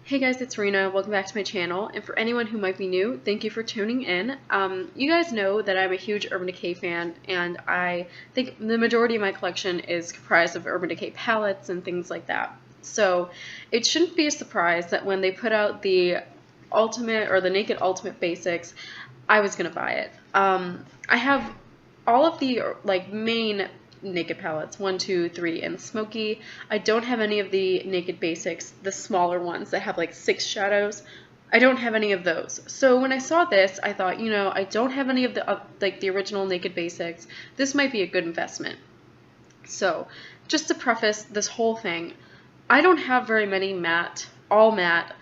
Hey guys, it's Rina. Welcome back to my channel. And for anyone who might be new, thank you for tuning in. You guys know that I'm a huge Urban Decay fan, and I think the majority of my collection is comprised of Urban Decay palettes and things like that. So it shouldn't be a surprise that when they put out the Ultimate or the Naked Ultimate Basics, I was gonna buy it. I have all of the main Naked palettes, 1, 2, 3, and Smoky. I don't have any of the Naked Basics, the smaller ones that have like 6 shadows. I don't have any of those. So when I saw this, I thought, you know, I don't have any of the the original Naked Basics. This might be a good investment. So just to preface this whole thing, I don't have very many all matte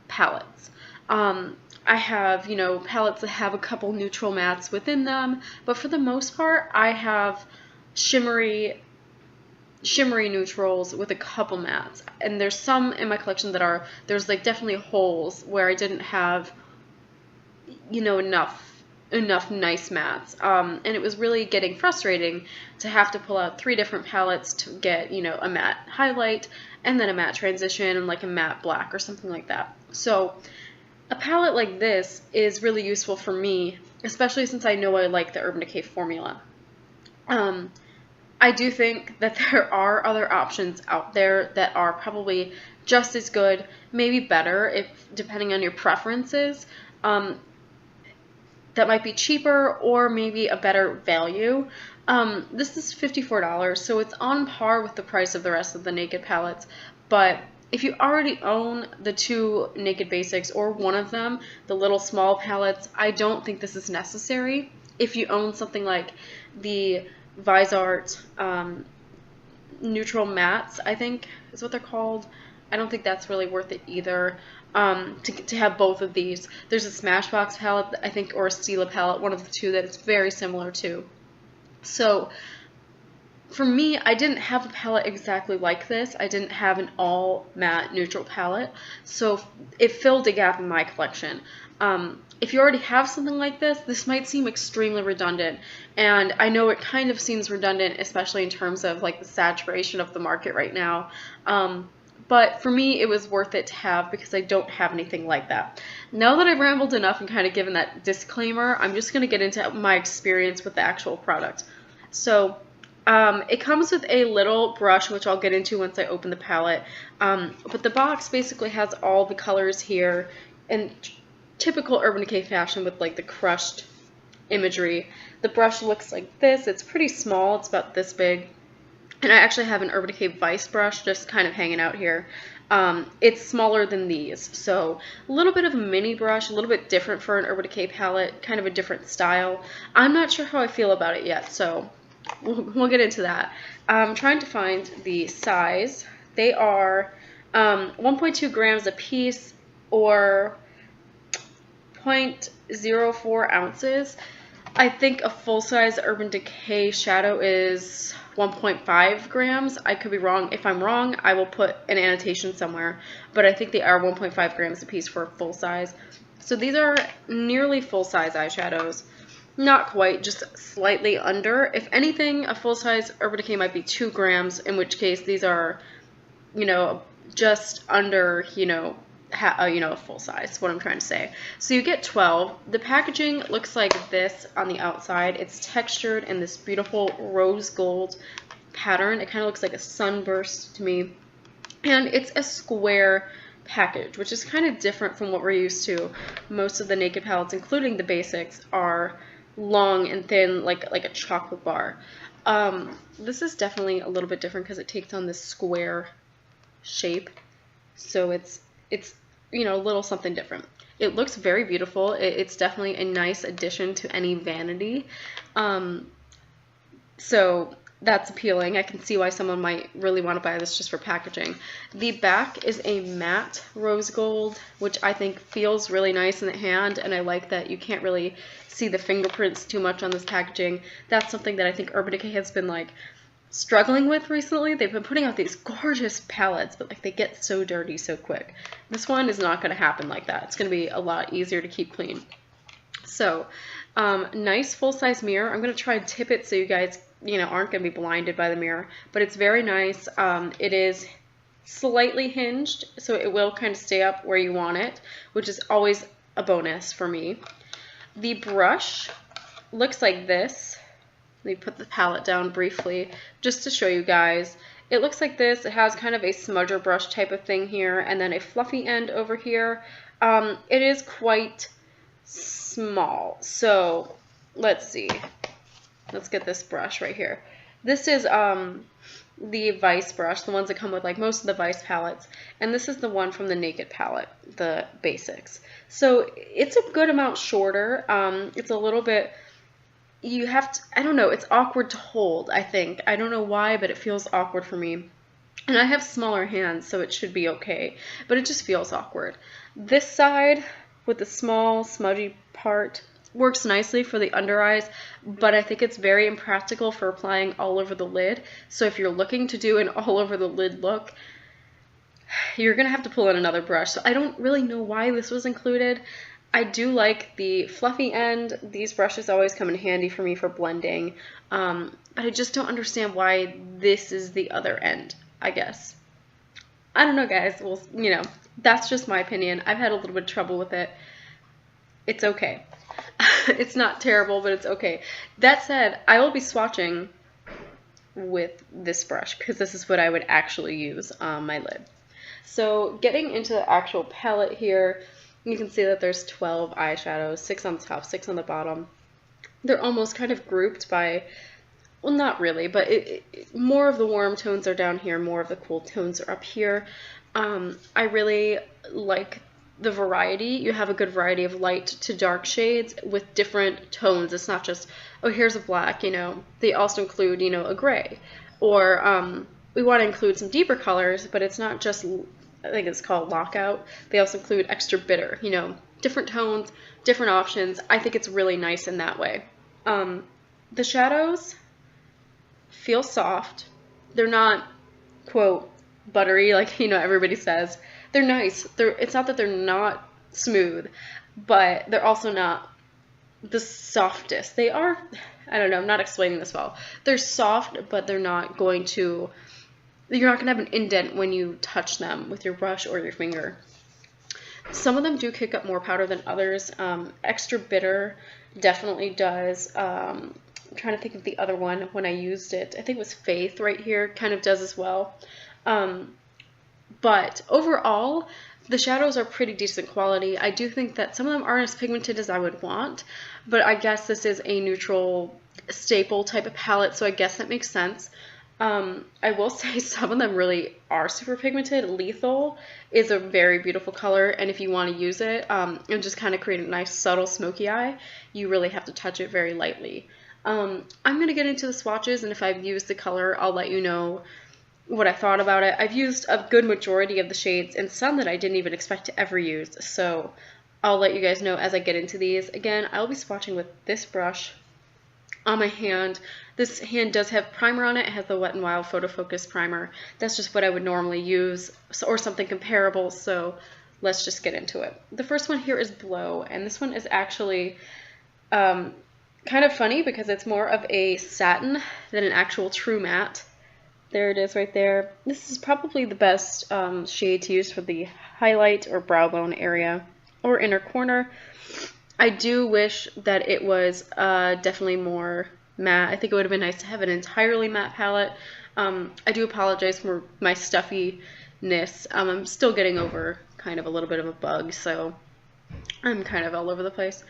palettes. I have, you know, palettes that have a couple neutral mattes within them, but for the most part, I have shimmery neutrals with a couple mattes. And there's some in my collection that there's like definitely holes where I didn't have, you know, enough nice mattes. And it was really getting frustrating to have to pull out 3 different palettes to get, you know, a matte highlight and then a matte transition and like a matte black or something like that. So a palette like this is really useful for me, especially since I know I like the Urban Decay formula. I do think that there are other options out there that are probably just as good, maybe better, depending on your preferences, that might be cheaper or maybe a better value. This is $54, so it's on par with the price of the rest of the Naked palettes, but if you already own the 2 Naked Basics or one of them, the little small palettes, I don't think this is necessary. If you own something like the Visart neutral mattes, I think is what they're called, I don't think that's really worth it either. To have both of these. There's a Smashbox palette, I think, or a Stila palette, one of the two that it's very similar to. So for me, I didn't have a palette exactly like this. I didn't have an all matte neutral palette, so it filled a gap in my collection. If you already have something like this might seem extremely redundant, and I know it kind of seems redundant, especially in terms of like the saturation of the market right now. But for me, it was worth it to have because I don't have anything like that. Now that I've rambled enough and kind of given that disclaimer, I'm just going to get into my experience with the actual product. So it comes with a little brush, which I'll get into once I open the palette. But the box basically has all the colors here in typical Urban Decay fashion with like the crushed imagery. The brush looks like this. It's pretty small. It's about this big. And I actually have an Urban Decay Vice brush just kind of hanging out here. It's smaller than these, so a little bit of a mini brush, a little bit different for an Urban Decay palette, kind of a different style. I'm not sure how I feel about it yet, so we'll get into that. I'm trying to find the size. They are 1.2 grams a piece, or 0.04 ounces. I think a full-size Urban Decay shadow is 1.5 grams. I could be wrong. If I'm wrong, I will put an annotation somewhere, but I think they are 1.5 grams a piece for a full size. So these are nearly full-size eyeshadows. Not quite, just slightly under. If anything, a full-size Urban Decay might be 2 grams, in which case these are, you know, just under, you know, a full size, what I'm trying to say. So you get 12. The packaging looks like this on the outside. It's textured in this beautiful rose gold pattern. It kind of looks like a sunburst to me. And it's a square package, which is kind of different from what we're used to. Most of the Naked palettes, including the basics, are long and thin, like a chocolate bar. This is definitely a little bit different because it takes on this square shape. So it's you know, a little something different. It looks very beautiful. It's definitely a nice addition to any vanity. So that's appealing. I can see why someone might really want to buy this just for packaging. The back is a matte rose gold, which I think feels really nice in the hand, and I like that you can't really see the fingerprints too much on this packaging. That's something that I think Urban Decay has been like struggling with recently. They've been putting out these gorgeous palettes, but like they get so dirty so quick. This one is not going to happen like that. It's going to be a lot easier to keep clean. So nice full-size mirror. I'm going to try and tip it so you guys, you know, aren't going to be blinded by the mirror, but it's very nice. It is slightly hinged, so it will kind of stay up where you want it, which is always a bonus for me. The brush looks like this. Let me put the palette down briefly just to show you guys. It looks like this. It has kind of a smudger brush type of thing here, and then a fluffy end over here. It is quite small, so let's see. Let's get this brush right here. This is the Vice brush, the ones that come with like most of the Vice palettes, and this is the one from the Naked palette, the Basics. So it's a good amount shorter. It's a little bit, you have to, I don't know, it's awkward to hold, I think. I don't know why, but it feels awkward for me. And I have smaller hands, so it should be okay, but it just feels awkward. This side with the small smudgy part works nicely for the under eyes, but I think it's very impractical for applying all over the lid. So if you're looking to do an all over the lid look, you're gonna have to pull in another brush. So I don't really know why this was included. I do like the fluffy end. These brushes always come in handy for me for blending, but I just don't understand why this is the other end, I guess. I don't know, guys. Well, you know, that's just my opinion. I've had a little bit of trouble with it. It's okay. It's not terrible, but it's okay. That said, I will be swatching with this brush because this is what I would actually use on my lid. So getting into the actual palette here, you can see that there's 12 eyeshadows, 6 on the top, 6 on the bottom. They're almost kind of grouped by, well, not really, but more of the warm tones are down here, more of the cool tones are up here. I really like the variety. You have a good variety of light to dark shades with different tones. It's not just, oh, here's a black, you know. They also include, you know, a gray. Or we want to include some deeper colors, but it's not just, I think it's called lockout. They also include extra bitter, you know, different tones, different options. I think it's really nice in that way. The shadows feel soft. They're not, quote, buttery like, you know, everybody says. They're nice. It's not that they're not smooth, but they're also not the softest. They are, I don't know, I'm not explaining this well. They're soft, but they're not going to, you're not going to have an indent when you touch them with your brush or your finger. Some of them do kick up more powder than others. Extra bitter definitely does. I'm trying to think of the other one when I used it. I think it was Faith right here, kind of does as well. But overall, the shadows are pretty decent quality. I do think that some of them aren't as pigmented as I would want, but I guess this is a neutral staple type of palette, so I guess that makes sense. I will say some of them really are super pigmented. Lethal is a very beautiful color, and if you want to use it and just kind of create a nice subtle smoky eye, you really have to touch it very lightly. I'm going to get into the swatches, and if I've used the color, I'll let you know what I thought about it. I've used a good majority of the shades and some that I didn't even expect to ever use, so I'll let you guys know as I get into these. Again, I'll be swatching with this brush on my hand. This hand does have primer on it. It has the Wet n Wild Photo Focus primer. That's just what I would normally use, or something comparable, so let's just get into it. The first one here is Blow, and this one is actually kind of funny because it's more of a satin than an actual true matte. There it is right there. This is probably the best shade to use for the highlight or brow bone area or inner corner. I do wish that it was definitely more matte. I think it would have been nice to have an entirely matte palette. I do apologize for my stuffiness. I'm still getting over kind of a little bit of a bug, so I'm kind of all over the place.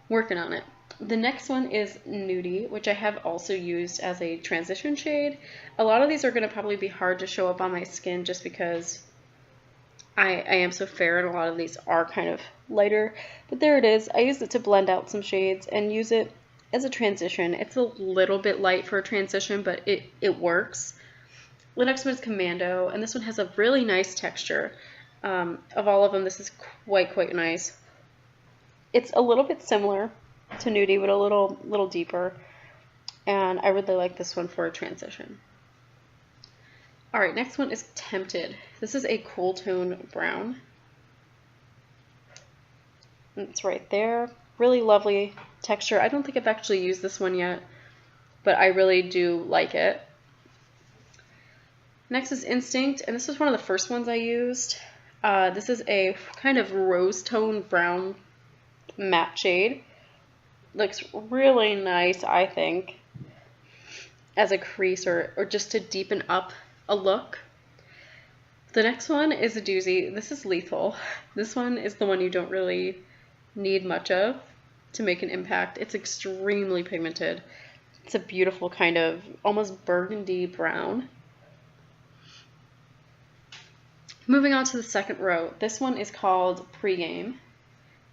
Working on it. The next one is Nudie, which I have also used as a transition shade. A lot of these are going to probably be hard to show up on my skin just because I am so fair and a lot of these are kind of lighter. But there it is. I use it to blend out some shades and use it as a transition. It's a little bit light for a transition, but it works. The next one is Commando, and this one has a really nice texture. Of all of them, this is quite nice. It's a little bit similar to Nudie, but a little deeper, and I really like this one for a transition. Alright, next one is Tempted. This is a cool tone brown. It's right there. Really lovely texture. I don't think I've actually used this one yet, but I really do like it. Next is Instinct, and this was one of the first ones I used. This is a kind of rose tone brown matte shade. Looks really nice, I think, as a crease or just to deepen up a look. The next one is a doozy. This is Lethal. This one is the one you don't really need much of to make an impact. It's extremely pigmented. It's a beautiful kind of almost burgundy brown. Moving on to the second row. This one is called Pregame,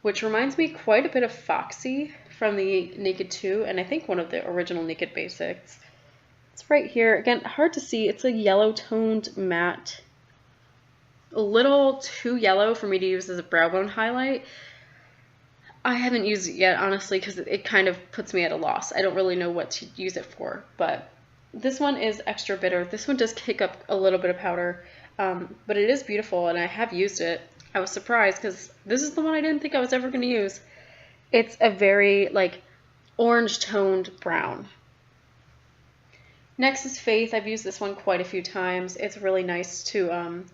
which reminds me quite a bit of Foxy from the Naked 2, and I think one of the original Naked Basics. It's right here. Again, hard to see. It's a yellow-toned matte. A little too yellow for me to use as a brow bone highlight. I haven't used it yet, honestly, because it kind of puts me at a loss. I don't really know what to use it for, but this one is extra bitter. This one does kick up a little bit of powder, but it is beautiful, and I have used it. I was surprised, because this is the one I didn't think I was ever going to use. It's a very, like, orange-toned brown. Next is Faith. I've used this one quite a few times. It's really nice to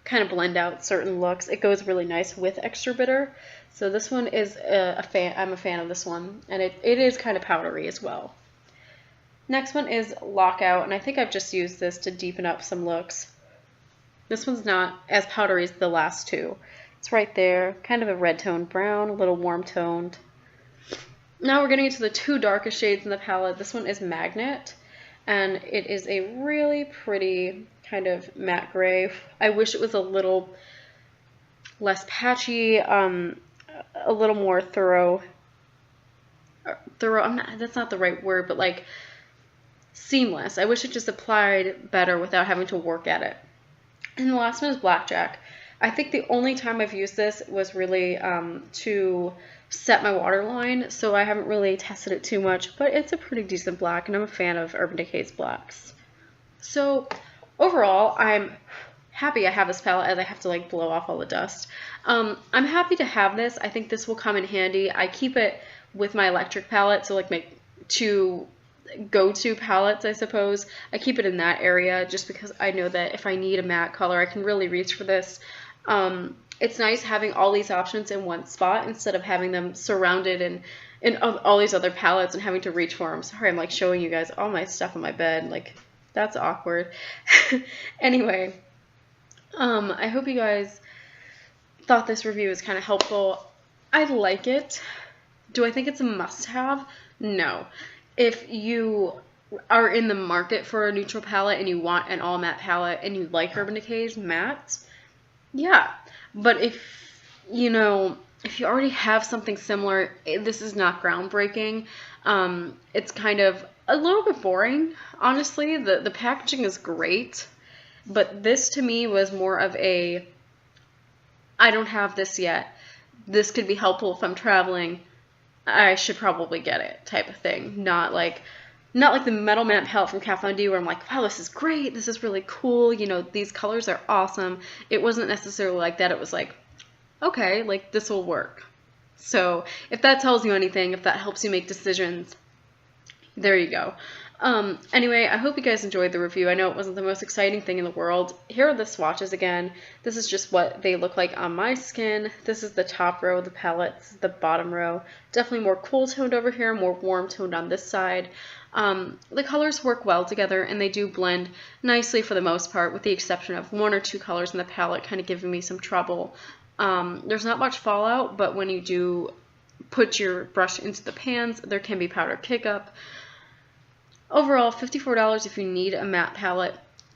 kind of blend out certain looks. It goes really nice with extra bitter. So this one is I'm a fan of this one, and it is kind of powdery as well. Next one is Lockout, and I think I've just used this to deepen up some looks. This one's not as powdery as the last two. It's right there, kind of a red toned brown, a little warm toned. Now we're getting into the two darkest shades in the palette. This one is Magnet, and it is a really pretty kind of matte gray. I wish it was a little less patchy, a little more thorough. That's not the right word, but like seamless. I wish it just applied better without having to work at it. And the last one is Blackjack. I think the only time I've used this was really to set my waterline, so I haven't really tested it too much, but it's a pretty decent black, and I'm a fan of Urban Decay's blacks. So overall, I'm happy I have this palette, as I have to like blow off all the dust. I'm happy to have this. I think this will come in handy. I keep it with my electric palette, so like my two go-to palettes, I suppose. I keep it in that area just because I know that if I need a matte color, I can really reach for this. It's nice having all these options in one spot instead of having them surrounded in all these other palettes and having to reach for them. Sorry, I'm like showing you guys all my stuff on my bed. Like, that's awkward. Anyway, I hope you guys thought this review was kind of helpful. I like it. Do I think it's a must-have? No. If you are in the market for a neutral palette and you want an all matte palette and you like Urban Decay's mattes, yeah. But if you already have something similar, this is not groundbreaking. It's kind of a little bit boring, honestly. The packaging is great, but this to me was more of a, I don't have this yet. This could be helpful if I'm traveling. I should probably get it type of thing. Not like the Metal Matte palette from Kat Von D where I'm like, wow, this is great. This is really cool. You know, these colors are awesome. It wasn't necessarily like that. It was like, okay, like this will work. So if that tells you anything, if that helps you make decisions, there you go. Anyway, I hope you guys enjoyed the review. I know it wasn't the most exciting thing in the world. Here are the swatches again. This is just what they look like on my skin. This is the top row of the palette. This is the bottom row. Definitely more cool toned over here, more warm toned on this side. The colors work well together, and they do blend nicely for the most part, with the exception of one or two colors in the palette kind of giving me some trouble. There's not much fallout, but when you do put your brush into the pans, there can be powder kick-up. Overall, $54 if you need a matte palette,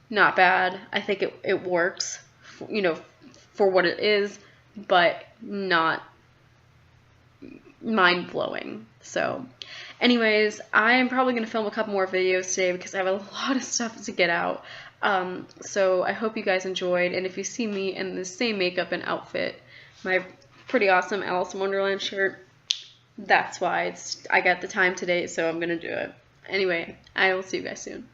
not bad. I think it works, for what it is, but not mind-blowing. So, anyways, I am probably going to film a couple more videos today because I have a lot of stuff to get out. So I hope you guys enjoyed, and if you see me in the same makeup and outfit, my pretty awesome Alice in Wonderland shirt, that's why. I got the time today, so I'm going to do it. Anyway, I will see you guys soon.